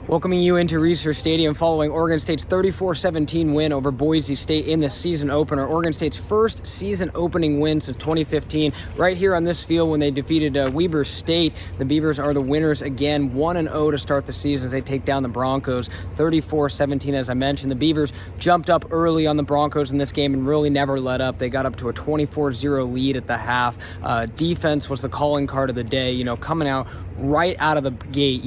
Welcoming you into Research Stadium following Oregon State's 34-17 win over Boise State in the season opener. Oregon State's first season opening win since 2015, right here on this field when they defeated Weber State. The Beavers are the winners again, 1-0 to start the season as they take down the Broncos, 34-17 as I mentioned. The Beavers jumped up early on the Broncos in this game and really never let up. They got up to a 24-0 lead at the half. Defense was the calling card of the day, coming out right out of the gate,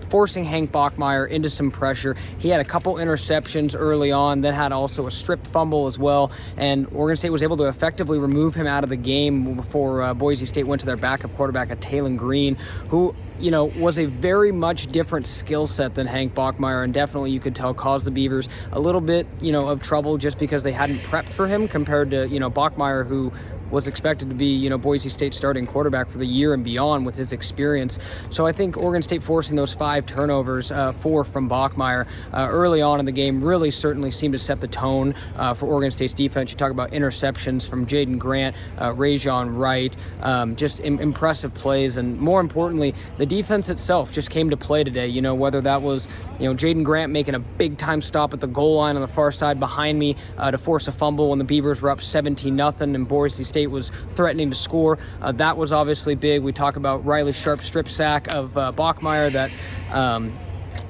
forcing Hank Bachmeier into some pressure. He had a couple interceptions early on, then had also a stripped fumble as well, and Oregon State was able to effectively remove him out of the game before Boise State went to their backup quarterback, Taylon Green, who was a very much different skill set than Hank Bachmeier, and definitely you could tell caused the Beavers a little bit, of trouble just because they hadn't prepped for him compared to, Bachmeier, who was expected to be, Boise State starting quarterback for the year and beyond with his experience. So I think Oregon State forcing those 5 turnovers, 4 from Bachmeier early on in the game really certainly seemed to set the tone for Oregon State's defense. You talk about interceptions from Jaden Grant, Rajon Wright, just impressive plays, and more importantly, the defense itself just came to play today, whether that was, Jaden Grant making a big-time stop at the goal line on the far side behind me to force a fumble when the Beavers were up 17-0 and Boise State was threatening to score. That was obviously big. We talk about Riley Sharp's strip sack of Bachmeier that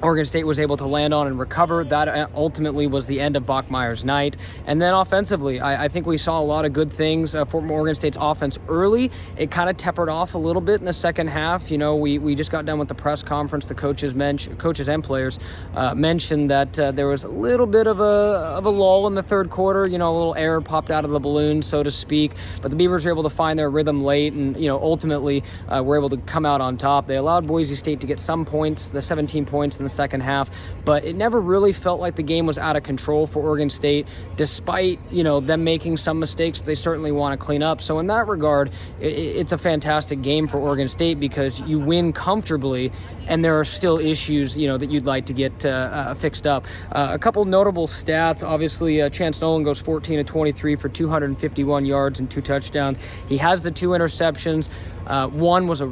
Oregon State was able to land on and recover. That ultimately was the end of Bachmeier's night. And then offensively, I think we saw a lot of good things from Oregon State's offense early. It kind of tapered off a little bit in the second half. We just got done with the press conference. The coaches and players mentioned that there was a little bit of a lull in the third quarter. A little air popped out of the balloon, so to speak. But the Beavers were able to find their rhythm late and, ultimately were able to come out on top. They allowed Boise State to get some points, the 17 points in the second half, but it never really felt like the game was out of control for Oregon State, despite, them making some mistakes they certainly want to clean up. So in that regard, it's a fantastic game for Oregon State because you win comfortably and there are still issues, that you'd like to get fixed up. A couple notable stats, obviously, Chance Nolan goes 14-23 for 251 yards and 2 touchdowns. He has the 2 interceptions. One was a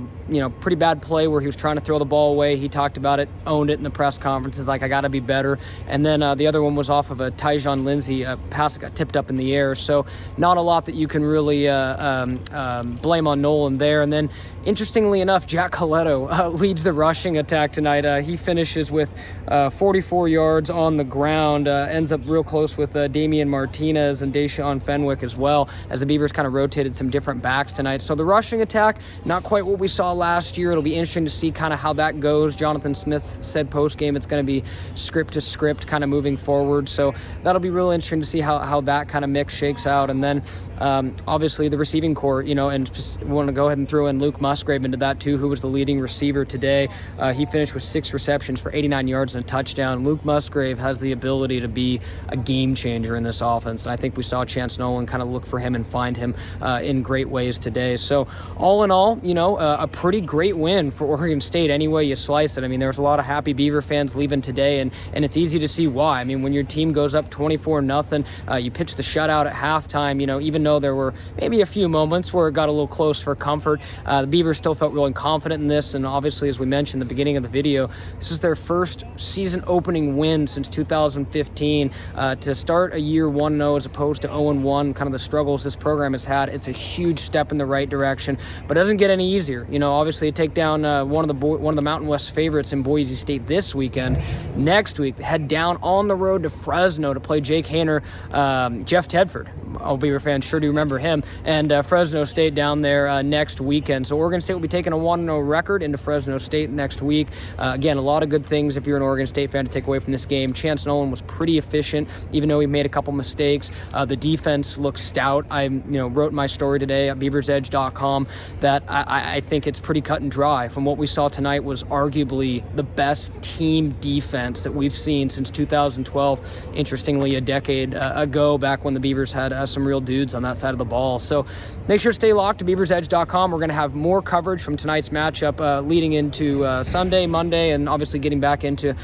pretty bad play where he was trying to throw the ball away. He talked about it, owned it in the press conferences, like, I got to be better. And then the other one was off of a Tyjon Lindsey pass that got tipped up in the air. So not a lot that you can really blame on Nolan there. And then, interestingly enough, Jack Coletto leads the rushing attack tonight. He finishes with 44 yards on the ground, ends up real close with Damian Martinez and Deshaun Fenwick as well, as the Beavers kind of rotated some different backs tonight. So the rushing attack, not quite what we saw last year. It'll be interesting to see kind of how that goes. Jonathan Smith said post-game it's going to be script to script kind of moving forward. So that'll be real interesting to see how that kind of mix shakes out. And then obviously the receiving core, and we want to go ahead and throw in Luke Musgrave into that too, who was the leading receiver today. He finished with 6 receptions for 89 yards and a touchdown. Luke Musgrave has the ability to be a game changer in this offense. And I think we saw Chance Nolan kind of look for him and find him in great ways today. So all in all, a pretty great win for Oregon State any way you slice it. I mean, there was a lot of happy Beaver fans leaving today, and it's easy to see why. I mean, when your team goes up 24-0, you pitch the shutout at halftime, even though there were maybe a few moments where it got a little close for comfort, the Beavers still felt really confident in this, and obviously, as we mentioned at the beginning of the video, this is their first season opening win since 2015. To start a year 1-0 as opposed to 0-1, kind of the struggles this program has had, it's a huge step in the right direction, but it doesn't get any easier. Obviously, to take down one of the Mountain West favorites in Boise State this weekend. Next week, head down on the road to Fresno to play Jake Haener, Jeff Tedford. All Beaver fans sure do remember him, and Fresno State down there next weekend. So Oregon State will be taking a 1-0 record into Fresno State next week. Again, a lot of good things if you're an Oregon State fan to take away from this game. Chance Nolan was pretty efficient, even though he made a couple mistakes. The defense looks stout. I wrote in my story today at BeaversEdge.com that I think it's pretty cut and dry. From what we saw tonight was arguably the best team defense that we've seen since 2012. Interestingly, a decade ago, back when the Beavers had some real dudes on on that side of the ball. So make sure to stay locked to BeaversEdge.com. We're going to have more coverage from tonight's matchup leading into Sunday, Monday, and obviously getting back into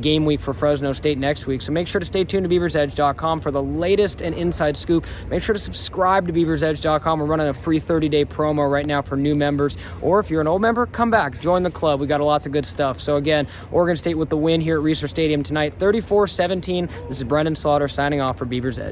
game week for Fresno State next week. So make sure to stay tuned to BeaversEdge.com for the latest and inside scoop. Make sure to subscribe to BeaversEdge.com. We're running a free 30-day promo right now for new members. Or if you're an old member, come back, join the club. We got lots of good stuff. So again, Oregon State with the win here at Reser Stadium tonight, 34-17. This is Brenden Slaughter signing off for Beavers Edge.